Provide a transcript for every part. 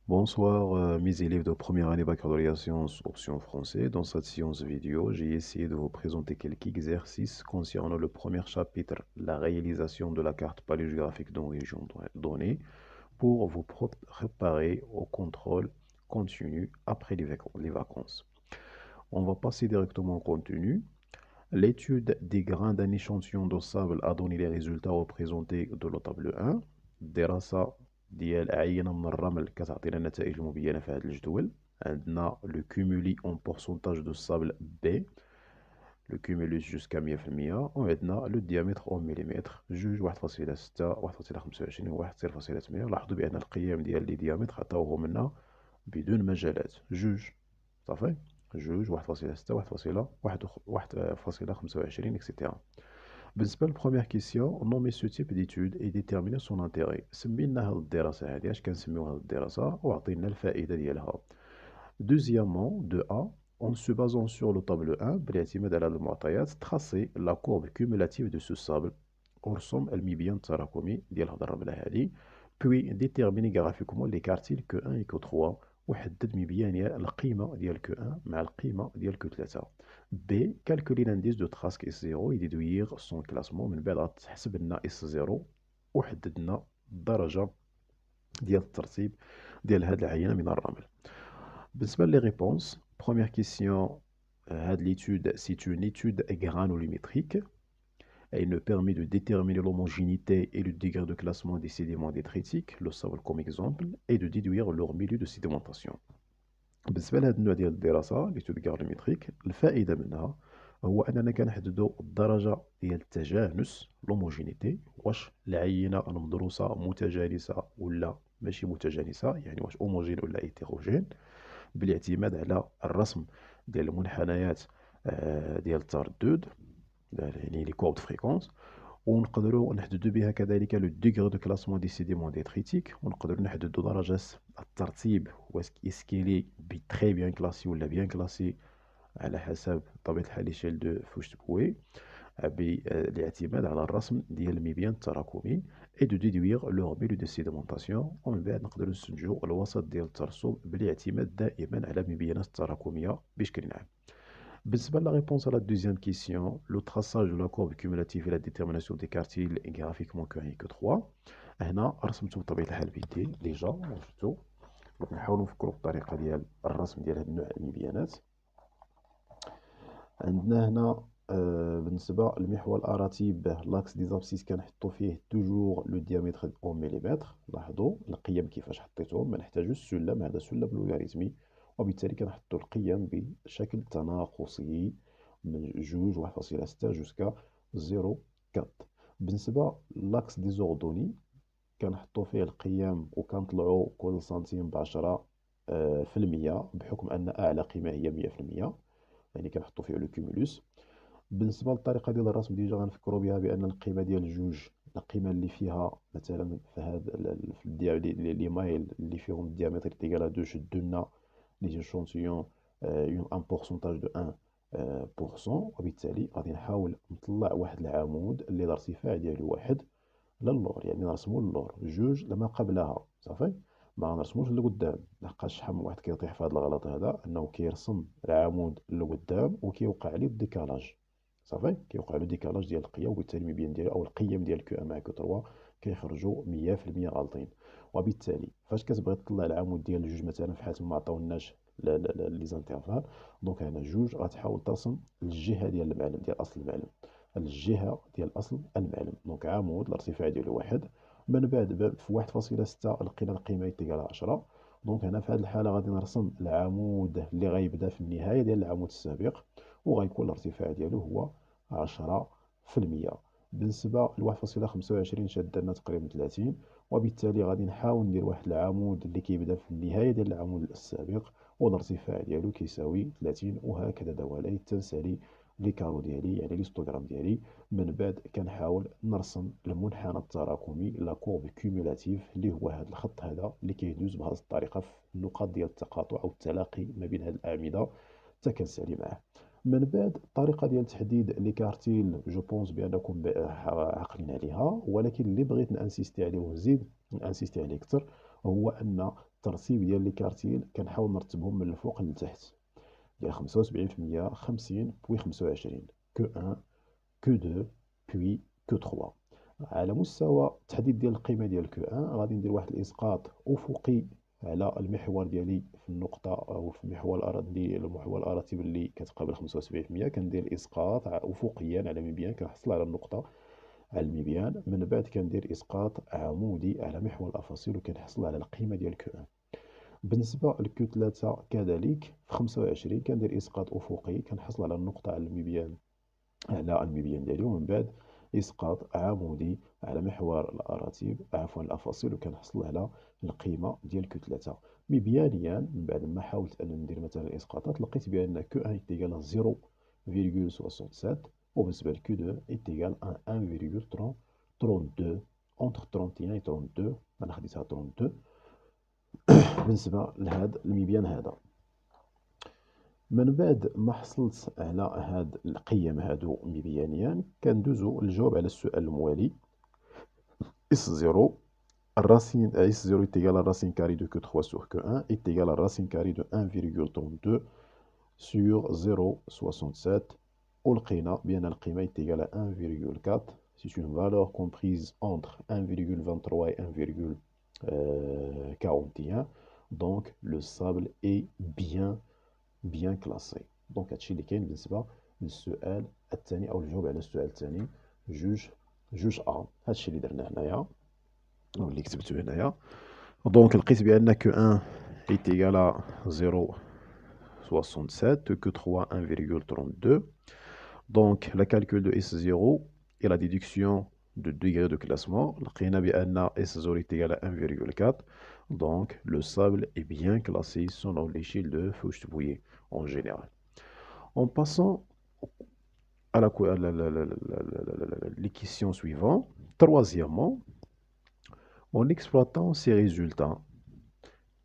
Bonsoir, mes élèves de première année baccalauréat sciences option français. Dans cette séance vidéo, j'ai essayé de vous présenter quelques exercices concernant le premier chapitre, la réalisation de la carte paléographique d'une région donnée, pour vous préparer au contrôle continu après les vacances. On va passer directement au contenu. L'étude des grains d'un échantillon de sable a donné les résultats représentés de la table 1. دراسة ديال عينة من الرمل كتعطينا النتائج المبينة في هذا الجدول. عندنا le cumuli en pourcentage de sable B, le cumulus jusqu'à 100%. وعندنا le diamètre en millimètres جوج 1.6 1.25 و 1.8. لاحظوا بأن القيم ديال لي ديامتر عطاوهم لنا بدون مجالات جوج صافي جوج 1.6 1.25 etc. بالنسبة للبروميير كيسيون نومي سو تيب ديتود اي ديتيرميني سون انتيغي. سمينا هاد الدراسة هادي اش كنسميو هاد الدراسة وعطينا الفائدة ديالها. Deuxièmement, de A, en se basant sur le tableau 1 بالاعتماد على المعطيات tracer la courbe cumulative de ce sable ورسم المبيان التراكمي ديال هاد الرملة هادي. puis déterminer graphiquement les quartiles Q1 et Q3 وحدد مبيان القيمة ديال Q1 مع القيمة ديال Q3. B, calculer l'indice de trace S0 et déduire son classement. من بعد غتحسب لنا S0 وحدد لنا الدرجة ديال الترتيب ديال هاد العينة من الرمل. بالنسبة لي réponses, première question, l'étude, c'est une étude granulométrique. Elle nous permet de déterminer l'homogénéité et le degré de classement des sédiments détritiques, le sable comme exemple, et de déduire leur milieu de sédimentation. بالنسبة لهذا النوع ديال الدراسة l'étude granulométrique الفائدة منها هو أننا كنحددو الدرجة ديال التجانس l'homogénéité واش العينة المدروسة متجانسة ولا ماشي متجانسة يعني واش homogène ولا hétérogène بالاعتماد على الرسم ديال المنحنيات ديال التردد يعني لي كورب فريكونس. ونقدروا نحددوا بها كذلك لو ديغري دو كلاسمون دي سيديمون ديتريتيك ونقدروا نحددوا درجة الترتيب واش اسكيلي بي تري بيان كلاسي ولا بيان كلاسي على حسب طبيعة الحال ليشيل دو فوشتبوي بالاعتماد على الرسم ديال المبيان التراكمي اي دو ديدوير لو ميلو دو سيديمونطاسيون. ومن بعد نقدروا نستنتجوا الوسط ديال الترسب بالاعتماد دائما على المبيانات التراكمية بشكل عام. بالنسبة لا ريبونس على دوزيام كيسيون لو تراساج دو لا كورب كيمولاتيف لا ديتيرميناسيون دي كارتيل غرافيكمون كو 1 كو 3. هنا رسمتو بطبيعة الحال بيدي ديجا شفتو. دونك نحاولوا نفكروا في الطريقة ديال الرسم ديال هاد النوع من المبيانات. عندنا هنا بالنسبة للمحور الأراتيب لاكس دي زابسيس كنحطو فيه توجور لو ديامتر اون مليمتر. لاحظوا القيم كيفاش حطيتهم ما نحتاجوش السلم هذا سلم لوغاريتمي وبالتالي كنحطو القيم بشكل تناقصي من جوج 1.6 جوسكا 0.4. بالنسبة لاكس دي زوردوني كنحطو فيه القيم وكنطلعو كل سنتيم بعشرة في المية بحكم أن أعلى قيمة هي 100%. يعني كنحطو فيه لو كيمولوس. بالنسبة للطريقة ديال الرسم ديجا غنفكرو بها بأن القيمة ديال جوج القيمة اللي فيها مثلا في هاد لي مايل اللي فيهم الديامتر تيكال دو شدو لنا لي شونتيون ان بورسونتاج دو 1 بورسون. وبالتالي غادي نحاول نطلع واحد العمود اللي الارتفاع ديالو واحد للور يعني نرسمو اللور جوج لما قبلها صافي ما غنرسموش لقدام لحقاش شحال من واحد كيطيح في هذا الغلط هذا انه كيرسم العمود لقدام وكيوقع عليه الديكالاج صافي كيوقع له ديكالاج ديال القيم وبالتالي المبيان ديالو او القيم ديال كو 1 مع كو 3 كيخرجوا 100% غالطين. وبالتالي فاش كتبغي تطلع العمود ديال جوج مثلا في حالة ما عطاوناش لي زانترفال دونك هنا جوج غتحاول ترسم الجهة ديال المعلم ديال اصل المعلم الجهة ديال أصل المعلم. دونك عمود الارتفاع ديالو واحد من بعد في 1.6 لقينا القيمة يتيكال 10. دونك هنا في هذه الحالة غادي نرسم العمود اللي غيبدا في النهاية ديال العمود السابق وغيكون الارتفاع ديالو هو 10%. بالنسبة ل 1.25 شاد لنا تقريبا 30. وبالتالي غادي نحاول ندير واحد العمود اللي كيبدا في النهاية ديال العمود السابق والارتفاع ديالو كيساوي 30 وهكذا دوالي تنسالي لي كارو ديالي يعني ليستوغرام ديالي. من بعد كنحاول نرسم المنحنى التراكمي لا كورب كيمولاتيف اللي هو هذا الخط هذا اللي كيدوز بهذه الطريقه في النقاط ديال التقاطع او التلاقي ما بين هذه الاعمده حتى كنسالي معاه. من بعد الطريقه ديال تحديد لي كارتيل جو بونس بانكم عاقلين عليها ولكن اللي بغيت نانسيستي عليه ونزيد نانسيستي عليه اكثر هو ان الترتيب ديال لي كارتيل كنحاول نرتبهم من الفوق للتحت، ديال 75%، 50 بوي 25، كو 1 كو 2 بوي كو 3. على مستوى التحديد ديال القيمه ديال كو 1 غادي ندير واحد الاسقاط افقي على المحور ديالي في النقطه او في المحور الارضي، المحور الاراتب اللي كتقابل 75%، كندير اسقاط افقيا على مبيان كنحصل على النقطه على المبيان. من بعد كندير اسقاط عمودي على محور الافاصيل وكنحصل على القيمه ديال كو 1. بالنسبه لكو 3 كذلك في 25 كندير اسقاط افقي كنحصل على النقطه على المبيان ديالي، ومن بعد اسقاط عمودي على محور الاراتب الافاصيل وكنحصل على القيمه ديال كو 3. مبيانيا من بعد ما حاولت ان ندير مثلا اسقاطات لقيت بان كو 1 ايكال 0,67 وبالنسبه لكو 2 ايكال 1,32 entre 31 و 32. انا خديتها 32 بالنسبه لهذا المبيان هذا. من بعد ما حصلت على هاد القيم هادو مبيانيا كندوزو للجواب على السؤال الموالي. S0 الراسين S0 est égal à racine carrée de Q3 sur Q1 est égal à racine carrée de 1,32 sur 0,67. ولقينا بأن القيمة est égale à 1,4. C'est une valeur comprise entre 1,23 et 1,41. Donc le sable est bien classé. دونك هادشي اللي كاين بالنسبه للسؤال الثاني او الجواب على السؤال الثاني جوج هادشي اللي درنا هنايا او اللي كتبته هنايا. دونك لقيت بان كو 1 est égal à 0,67, que 3 1,32. Donc la calcul de S0 et la déduction de degré de classement, لقينا بان S0 est égal à 1,4. Donc le sable est bien classé selon l'échelle de Fauche-Bouillet en général. En passant à les questions suivantes. Troisièmement, en exploitant ces résultats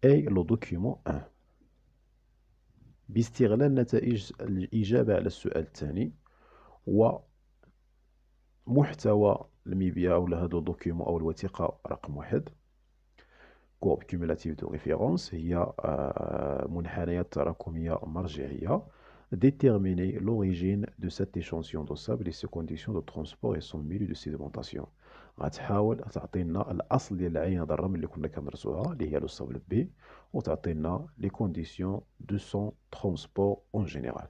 et le document 1 باستغلال نتائج الإجابة على السؤال الثاني ومحتوى الميبيا أو هذا الدوكيومون أو الوثيقة رقم 1 courbe cumulative de référence هي منحنيات تراكمية مرجعية. Déterminer l'origine de cet échantillon de sable et ses conditions de transport et son milieu de sédimentation. غتحاول تعطينا الأصل ديال العينة الرمل اللي كنا كندرسوها اللي هي لو سابل بي، وتعطينا les conditions de son transport en général.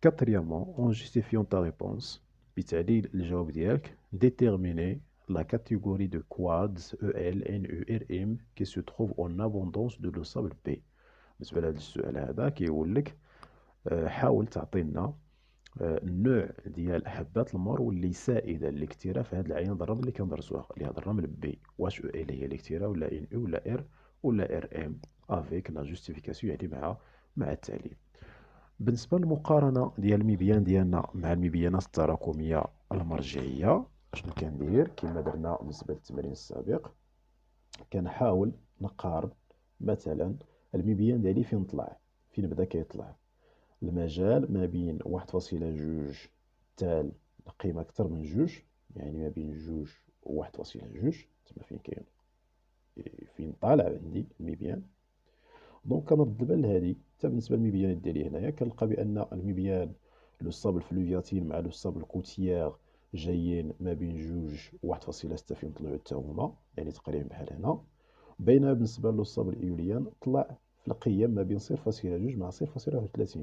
Quatrièmement, en justifiant ta réponse بتعليل الجواب ديالك déterminer la catégorie de quads EL, NE, RM qui se trouve en abondance de le sable B. بالنسبة لهذا السؤال هذا كيقول لك حاول تعطينا النوع ديال حبات المرو اللي سائده للاكتراء في هذه العينه الرمل اللي كندرسوها، اللي هذا الرمل بي، واش او ال هي الاكتراء ولا ان او ولا ار ولا ار ام افيك لا جوستيفيكاسيون، يعني مع التعليل. بالنسبه للمقارنه ديال المبيان ديالنا مع المبيانات التراكميه المرجعيه، شنو كندير؟ كما درنا بالنسبه للتمرين السابق، كنحاول نقارن مثلا المبيان ديالي فين بدا كيطلع المجال ما بين 1.2 تال قيمة أكثر من 2، يعني ما بين 2 و 1.2 تما فين كاين فين طالع عندي المبيان. دونك كنرد البال لهادي. حتى بالنسبة للمبيانات ديالي هنايا كنلقى بأن المبيان لو صابل فلوفياتين مع لو صابل كوتيير جايين ما بين 2 و 1.6 فين طلعوا حتى هما، يعني تقريبا بحال هنا. بينما بالنسبة لو صابل الإيوليان طلع في القيم ما بين 0.2 مع 0.31،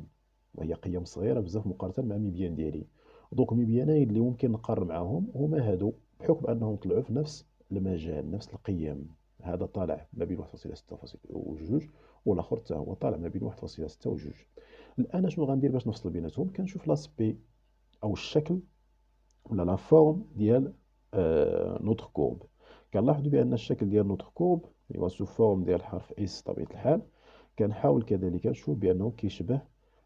وهي قيم صغيره بزاف مقارنه مع المبيان ديالي. دونك المبيانين اللي ممكن نقارن معاهم هما هادو بحكم انهم طلعوا في نفس المجال نفس القيم. هذا طالع ما بين 1.6 والاخر حتى هو طالع ما بين 1.6 و 2. الان شنو غندير باش نفصل بيناتهم؟ كنشوف لاسبي او الشكل ولا لا فورم ديال نوتر كورب. كنلاحظوا بان الشكل ديال نوتر كورب اللي هو سو فورم ديال حرف اس بطبيعه الحال، كنحاول كذلك نشوف بانه كيشبه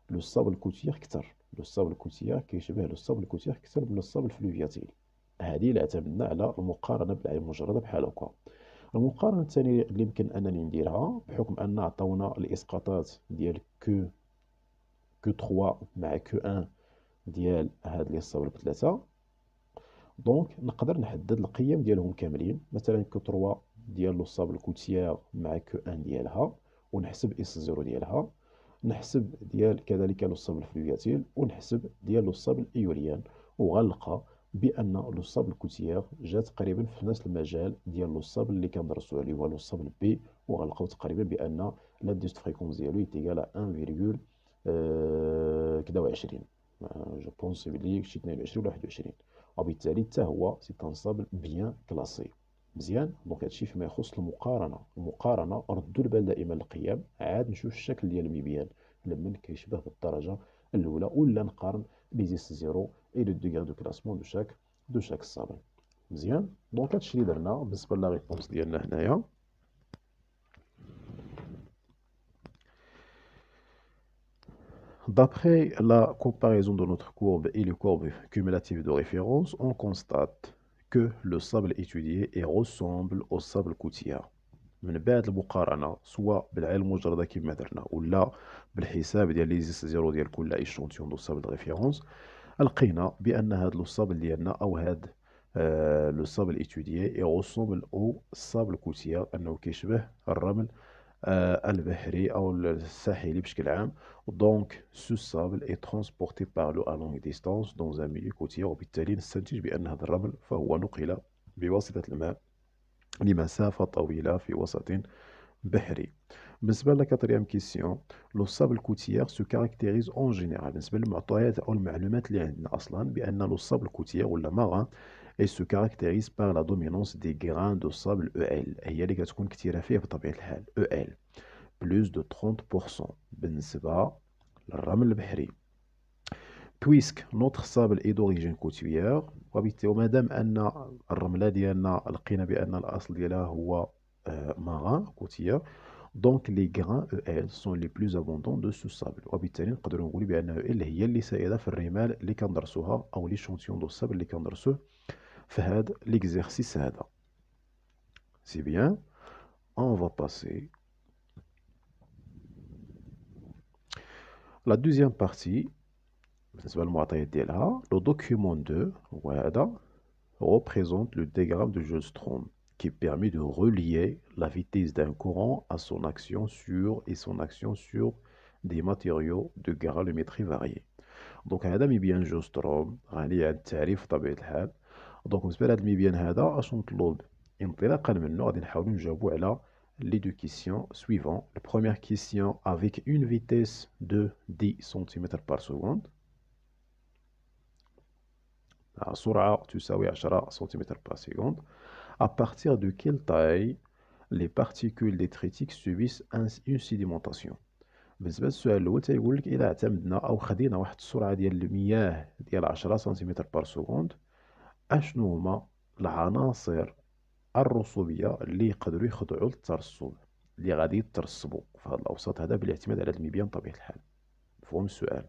لو صابل كوتيير كتر. لو صابل كوتيير كيشبه لو صابل كوتيير كتر من لو صابل فلوفياتيل. هذه اللي اعتمدنا على المقارنه بالعين المجرده بحال هكا. المقارنه الثانيه اللي يمكن انني نديرها بحكم ان عطاونا الاسقاطات ديال كو 3 مع كو 1 ديال هاد لي صابل بثلاثه، دونك نقدر نحدد القيم ديالهم كاملين. مثلا كو 3 ديال لو صابل كوتيير مع كو ان ديالها، ونحسب اس زيرو ديالها، نحسب ديال كذلك لو صابل فلوياتيل، ونحسب ديال لو صابل ايوليان، وغنلقى بان لو صابل كوتيير جا تقريبا في نفس المجال ديال لو صابل اللي كندرسوه اللي هو لو صابل بي، وغنلقاو تقريبا بان لا ديست فريكونس ديالو يتيكال 1 كدا و20، جو بونس بلي شي 22 ولا 21، وبالتالي حتى هو سي ان صابل بيان كلاسي. مزيان. دونك هادشي فيما يخص المقارنه ردوا البال دائما للقيم، عاد نشوف الشكل ديال الميبيان لمن كيشبه بالدرجه الاولى، ولا نقارن لي زيس زيرو اي لو دوغري دو كلاسمون دو شاك صابل. مزيان. دونك هادشي اللي درنا بالنسبه لا ريبونس ديالنا هنايا. D'après la comparaison de notre courbe et les courbes cumulatives de référence, on constate que le sable étudié ressemble au sable coutillard. من بعد المقارنة سواء بالعين المجردة كما درنا ولا بالحساب ديال لي زيس زيرو ديال كل ايشونتيون دو سابل ريفيرونس، لقينا بأن هاد لو سابل ديالنا أو هاد لو سابل étudié ressemble au sable coutillard، أنه كيشبه الرمل البحري أو الساحلي بشكل عام. دونك سو سابل est transporté par l'eau à longue distance dans un milieu côtier، وبالتالي نستنتج بأن هذا الرمل فهو نقل بواسطة الماء لمسافة طويلة في وسط بحري. بالنسبة ل كاتريام كيسيون، لو سابل كوتيير سو كاركتيريز اون جينيرال، بالنسبة للمعطيات أو المعلومات اللي عندنا أصلا، بأن لو سابل كوتيير ولا ماران اي سو كاركتيريز بار لا دومينونس دي غران دو سابل او ال، هي اللي كتكون كثيرة فيه بطبيعة الحال او ال بلوس دو 30% بالنسبة للرمل البحري. بويسك نوتر سابل اي دوريجين كوتيير، وبالتالي ومادام أن الرملة ديالنا لقينا بأن الأصل ديالها هو ماران كوتيير، دونك لي غران او ال سون لي بلوز ابوندون دو سو سابل، وبالتالي نقدروا نقولوا بان او ال هي اللي سائده في الرمال اللي كندرسوها او لي شونتيون دو سابل اللي كندرسوه في هذا ليكزيرسيس هذا. سي بيان. اون فا باسي لا دوزيام بارتي بالنسبه للمعطيات ديالها. لو دوكيومون 2 هو هذا représente le diagramme de Jostrom qui permet de relier la vitesse d'un courant à son action sur des matériaux de granulométrie variée. Donc هذا ميبيان جوستروم غني عن التعريف بطبيعة الحال. دونك بالنسبة لهذا الميبيان هذا اش مطلوب انطلاقا منه غادي نحاولو نجاوبو على les deux questions suivantes. La première question avec une vitesse de 10 cm par seconde. سرعة تساوي 10 سنتيمتر بار سكوند. À partir de quelle taille les particules détritiques subissent une sédimentation. بالنسبة للسؤال الأول تيقول لك إلا اعتمدنا أو خدينا واحد السرعة ديال المياه ديال 10 سنتيمتر بار سكوند، أشنو هما العناصر الرسوبية اللي يقدروا يخضعوا للترسب، اللي غادي يترسبوا في هذا الأوساط هذا بالاعتماد على هذا الميبيان بطبيعة الحال. مفهوم السؤال؟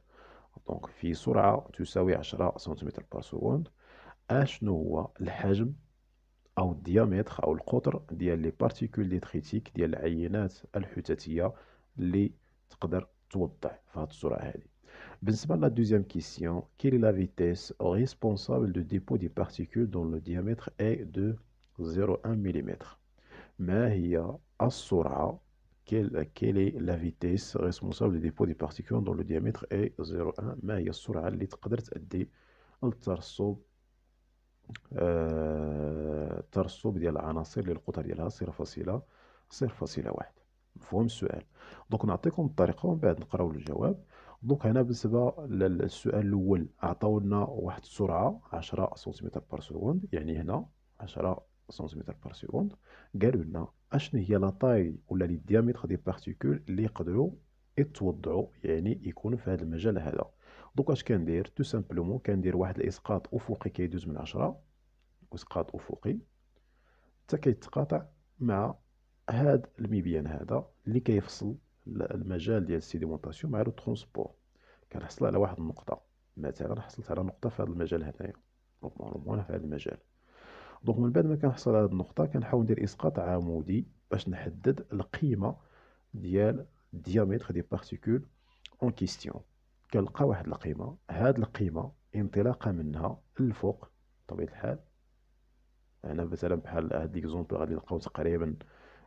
دونك في سرعة تساوي 10 سنتيمتر بار سكوند، أشنو هو الحجم أو الديامتر أو القطر ديال لي بارتيكول ديتريتيك ديال العينات الحوتاتية اللي تقدر توضع في هاد السرعة هادي. بالنسبة لا دوزيام كيسيون، quelle est la vitesse responsable de dépôt des particules dont le diamètre est de 0,1 mm. ما هي السرعة quelle est la vitesse responsable de dépôt des particules dont le diamètre est 0,1، ما هي السرعة اللي تقدر تأدي للترسب الترسب ديال العناصر اللي القطر ديالها 0.1. مفهوم السؤال؟ دونك نعطيكم الطريقة ومن بعد نقراو الجواب. دونك هنا بالنسبة للسؤال الأول عطاونا واحد السرعة 10 سنتيمتر بار سكوند، يعني هنا 10 سنتيمتر بار سكوند. قالوا لنا اشنو هي لا طاي ولا لي ديامتر دي بارتيكول اللي يقدروا يتوضعوا يعني يكونوا في هذا المجال هذا. دونك اش كندير؟ تو سامبلومون كندير واحد الاسقاط افقي كيدوز من 10، اسقاط افقي حتى كيتقاطع مع هاد الميبيان هذا اللي كيفصل المجال ديال السيديمونطاسيون مع لو ترونسبور. كنحصل على واحد النقطه، مثلا حصلت على نقطه في هذا المجال هنايا، نورمالمون في هذا المجال. دونك من بعد ما كنحصل على هاد النقطه كنحاول ندير اسقاط عمودي باش نحدد القيمه ديال الديامتر دي بارتيكول اون كيستيون. كنلقى واحد القيمه، هاد القيمه انطلاقا منها الفوق بطبيعه الحال هنا مثلا بحال هاد ليكزومبل غادي نلقاو تقريبا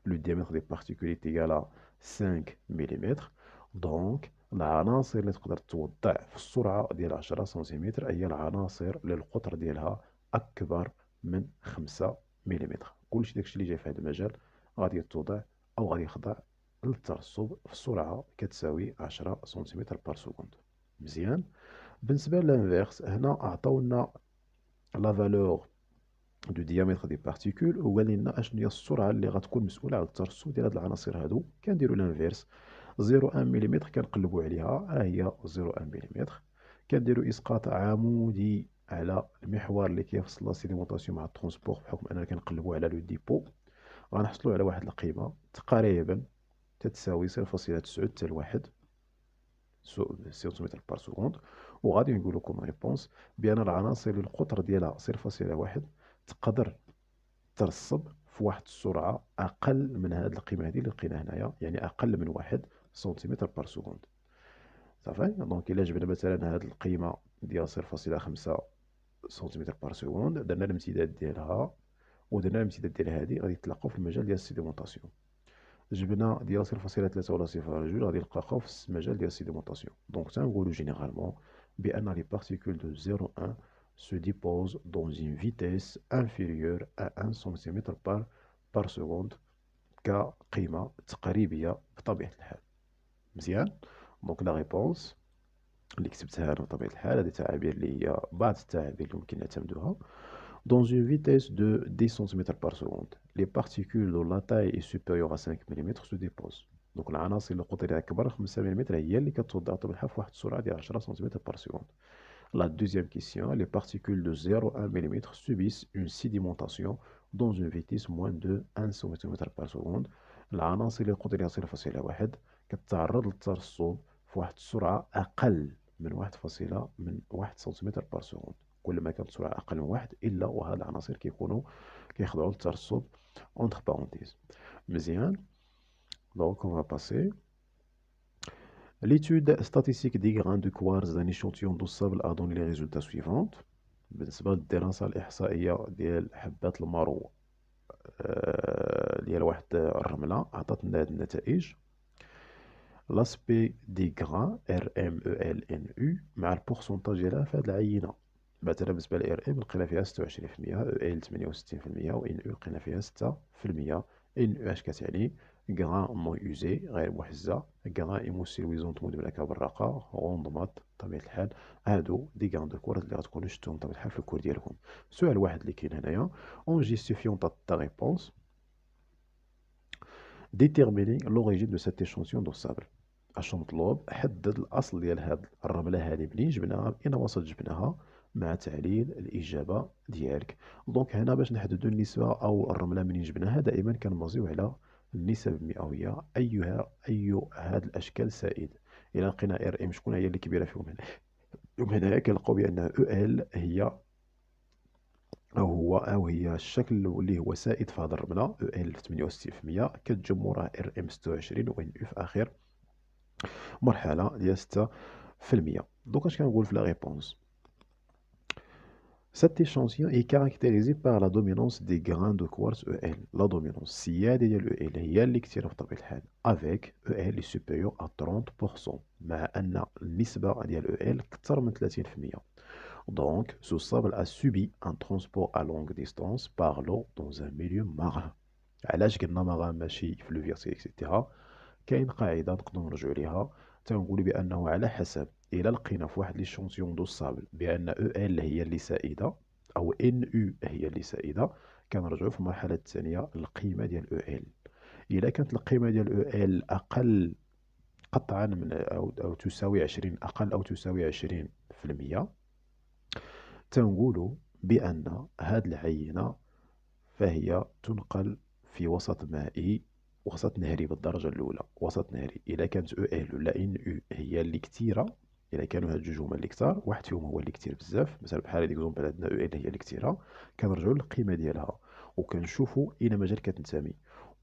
لو ديامتر دي بارتيكول ايكال 5 مليمتر. دونك العناصر اللي تقدر توضع في السرعة ديال 10 سنتيمتر هي العناصر اللي القطر ديالها أكبر من 5 مليمتر. كلشي داكشي اللي جاي في هذا المجال غادي توضع أو غادي يخضع للترسب في السرعة كتساوي 10 سنتيمتر بار سكوند. مزيان. بالنسبة للانفيرس هنا عطاونا لا فالور دو ديامتر دي بارتيكول وقال لنا اشنو هي السرعه اللي غتكون مسؤوله على الترسب ديال هاد العناصر هادو. كنديروا الانفيرس 0.1 ملم كنقلبوا عليها ها هي 0.1 ملم. كنديروا اسقاط عمودي على المحور اللي كيفصل لا سيديمونطاسيون مع الترونسبور بحكم اننا كنقلبوا على لو ديبو. غنحصلوا على واحد القيمه تقريبا تتساوي 0.9 حتى لواحد سنتيمتر بار سكوند. وغادي نقول لكم ريبونس بان العناصر اللي القطر ديالها 0.1 تقدر ترسب في واحد السرعه اقل من هذه القيمه هذه اللي لقينا هنايا، يعني اقل من 1 سنتيمتر بار سكوند. صافي. دونك الا جبنا مثلا هذه القيمه ديال 0.5 سنتيمتر بار سكوند درنا الامتداد ديالها ودرنا الامتداد ديال هذه غادي يتلاقاو في المجال ديال السيديمونطاسيون. جبنا ديال 0.3 ولا 0.2 غادي نلقاو في المجال ديال السيديمونطاسيون. دونك تنقولوا جينيرالمون بان لي بارتيكول دو 0.1 se déposent dans une vitesse inférieure à 1 cm par seconde كقيمة تقريبية بطبيعة الحال. مزيان. دونك لا ريبونس اللي كتبتها انا بطبيعة الحال هذه تعابير اللي هي بعض التعابير اللي ممكن نعتمدوها. Dans une vitesse de 10 cm par seconde, les particules dont la taille est supérieure à 5 mm se déposent. دونك العناصر اللي القطر ديالها اكبر 5 ملم هي اللي كتوضع بطبيعة الحال في واحد السرعة ديال 10 سنتيمتر بار سكوند. La deuxième question, les particules de 0,1 mm subissent une sédimentation dans une vitesse moins de 1 cm par seconde. العناصر اللي القطر ديالها 0.1 كتعرض للترسب في واحد السرعة أقل من 1 سنتيمتر بار سكوند. كل ما كانت السرعة أقل من 1 إلا وهاد العناصر كيخضعوا للترسب entre parenthèses. مزيان. Donc on va passer. L'étude statistique des grains de quartz d'un échantillon d'eau sable a donné les résultats suivants. بالنسبة للدراسة الإحصائية ديال حبات المارو ديال واحد الرملة عطاتنا هاد النتائج. لاسبي دي غران RMELNU مع البورسونتاج ديالها في هاد العينة. مثلا بالنسبة ل RM لقينا فيها 26%، EL 68% و NU لقينا فيها 6%. NU اش كتعني؟ غران نون يوزي غير محزة، غران ايموسيل ويزونت مدملكة بالرقة غوندمات بطبيعة الحال. هادو دي غران دو كور اللي غتكونو شفتوهم بطبيعة الحال في الكور ديالكم. سؤال واحد اللي كاين هنايا اون جيستيفيون تا ريبونس ديتيرميني لوريجين دو سيت échantillon دو سابل. اش مطلوب؟ حدد الاصل ديال هاد الرمله هذه منين جبناها، اين وسط جبناها، مع تعليل الاجابه ديالك. دونك هنا باش نحددوا النسبه او الرمله منين جبناها دائما كنبازيو على النسب المئويه. اي هاد الاشكال سائد. الى لقينا ار ام شكون هي اللي كبيره فيهم هنايا كنلقاو بان او ال هي او هي الشكل اللي هو سائد في هذه الرمله او ال 68%. كتجمو راه ار ام 26 و ان في اخر مرحله ديال 6%. دوك اش كنقول في لا ريبونس؟ Cet échantillon est caractérisé par la dominance des grains de quartz EL. La dominance السيادة ديال EL هي اللي كثيرة بطبيعة الحال avec EL est supérieur à 30%، مع أن النسبة ديال EL كثر من 30%. Donc ce sable a subi un transport à longue distance par l'eau dans un milieu marin. علاش قلنا marin ماشي فلوفيرسي اكسيتيرا؟ كاين قاعده نقدروا نرجعوا ليها تنقول بانه على حسب الى لقينا في واحد ليشونتيون دو صابل بان او ال هي اللي سائده او ان يو هي اللي سائده كنرجعوا في المرحله الثانيه للقيمه ديال او ال. الا كانت القيمه ديال او ال اقل قطعا من او تساوي 20 اقل او تساوي 20% تنقولوا بان هاد العينه فهي تنقل في وسط مائي، وسط نهري بالدرجه الاولى. وسط نهري الا كانت او ال ولا ان يو هي اللي كثيره، الا كانوا هاد جوج هما اللي كثار، واحد فيهم هو اللي كثير بزاف مثلا بحال هاد اكزومبل عندنا او ال هي اللي كثيره، كنرجعوا للقيمه ديالها وكنشوفوا الى مازال كتنتمي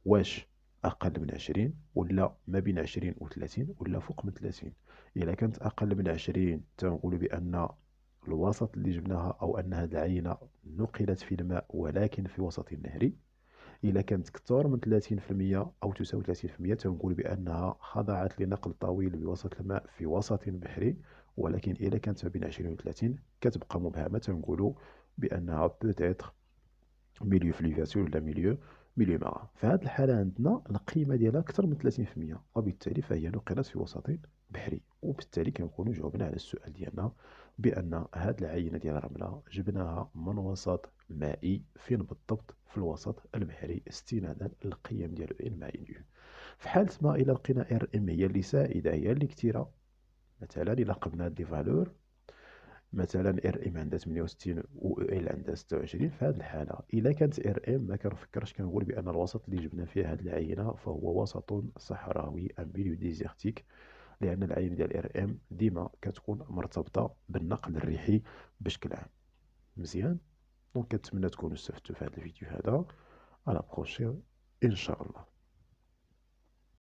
واش اقل من 20 ولا ما بين 20 و 30 ولا فوق من 30. الا كانت اقل من 20 تنقولوا بان الوسط اللي جبناها أو أن هذه العينة نقلت في الماء ولكن في وسط نهري. إلا كانت كثر من 30% أو تساوي 30% تنقول بأنها خضعت لنقل طويل بوسط الماء في وسط بحري، ولكن إلا كانت ما بين 20 و 30 كتبقى مبهمة، تنقول بأنها بوتيتر ميليو فلوفياتور ولا ميليو ماران. في هذه الحالة عندنا القيمة ديالها أكثر من 30%، وبالتالي فهي نقلت في وسط بحري، وبالتالي كنكونوا جاوبنا على السؤال ديالنا بأن هذه العينة ديال الرملة جبناها من وسط مائي. فين بالضبط؟ في الوسط البحري، استنادا للقيم ديال المائي. في حالة ما إلا لقينا ار ام هي اللي سائدة هي اللي كثيرة، مثلا إلا قبلنا هاد لي فالور، مثلا ار ام عندها 68 و ال عندها 26، في هذه الحاله الا كانت ار ام ما كنفكرش كنقول بان الوسط اللي جبنا فيه هذه العينه فهو وسط صحراوي ام ميليو ديزيرتيك، لان العينه ديال ار ام ديما كتكون مرتبطه بالنقل الريحي بشكل عام. مزيان. دونك كنتمنى تكونوا استفدتوا في هذا الفيديو هذا. على بروشين ان شاء الله.